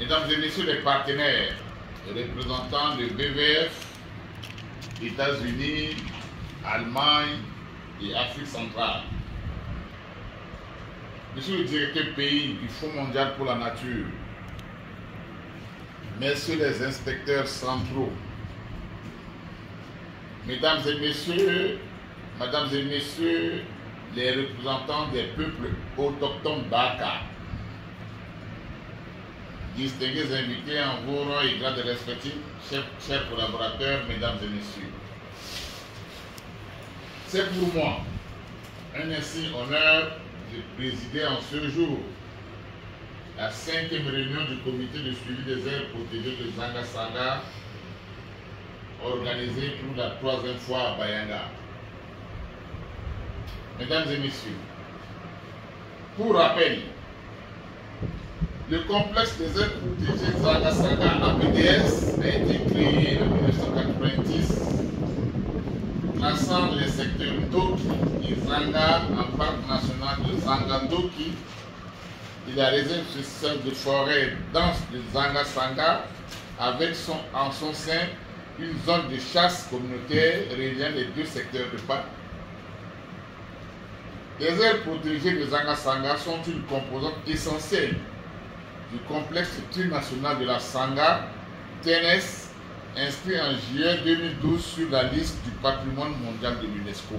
Mesdames et messieurs les partenaires, les représentants de BVF, États-Unis, Allemagne et Afrique centrale, Monsieur le directeur pays du Fonds mondial pour la nature, Messieurs les inspecteurs centraux, Mesdames et Messieurs, Mesdames et Messieurs, les représentants des peuples autochtones Baka, distingués invités en vos rangs et grades respectifs, chers collaborateurs, Mesdames et Messieurs. C'est pour moi un insigne honneur de présider en ce jour la 5e réunion du comité de suivi des aires protégées de Zanga Sanga, organisée pour la 3e fois à Bayanga. Mesdames et Messieurs, pour rappel, le complexe des aires protégées Zanga Sanga APDS a été créé en 1990, classant les secteurs Ndoki et Zanga en parc national de Zanga-Ndoki et la réserve spéciale de forêt dense de Zanga Sanga avec en son sein une zone de chasse communautaire reliant les deux secteurs de parc. Les aires protégées de Zanga Sanga sont une composante essentielle du complexe trinational de la Sanga, TNS, inscrit en juillet 2012 sur la liste du patrimoine mondial de l'UNESCO.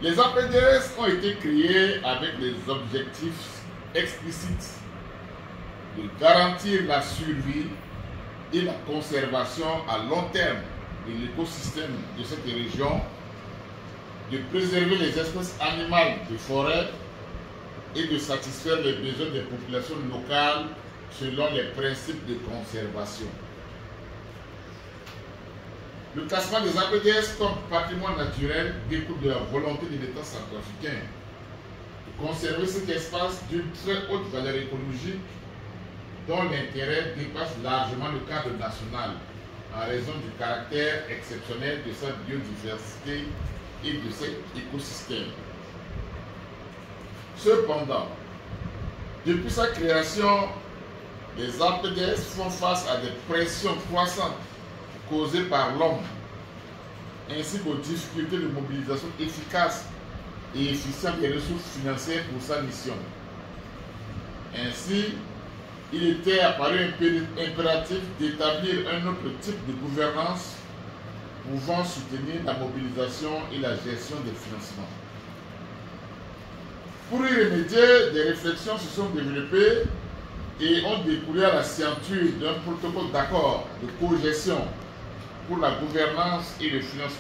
Les APDS ont été créés avec les objectifs explicites de garantir la survie et la conservation à long terme de l'écosystème de cette région, de préserver les espèces animales de forêt et de satisfaire les besoins des populations locales selon les principes de conservation. Le classement des APDS comme patrimoine naturel découle de la volonté de l'État centrafricain de conserver cet espace d'une très haute valeur écologique dont l'intérêt dépasse largement le cadre national en raison du caractère exceptionnel de sa biodiversité et de cet écosystème. Cependant, depuis sa création, les APDS font face à des pressions croissantes causées par l'homme, ainsi qu'aux difficultés de mobilisation efficace et efficiente des ressources financières pour sa mission. Ainsi, il était apparu impératif d'établir un autre type de gouvernance pouvant soutenir la mobilisation et la gestion des financements. Pour y remédier, des réflexions se sont développées et ont découlé à la signature d'un protocole d'accord de cogestion pour la gouvernance et le financement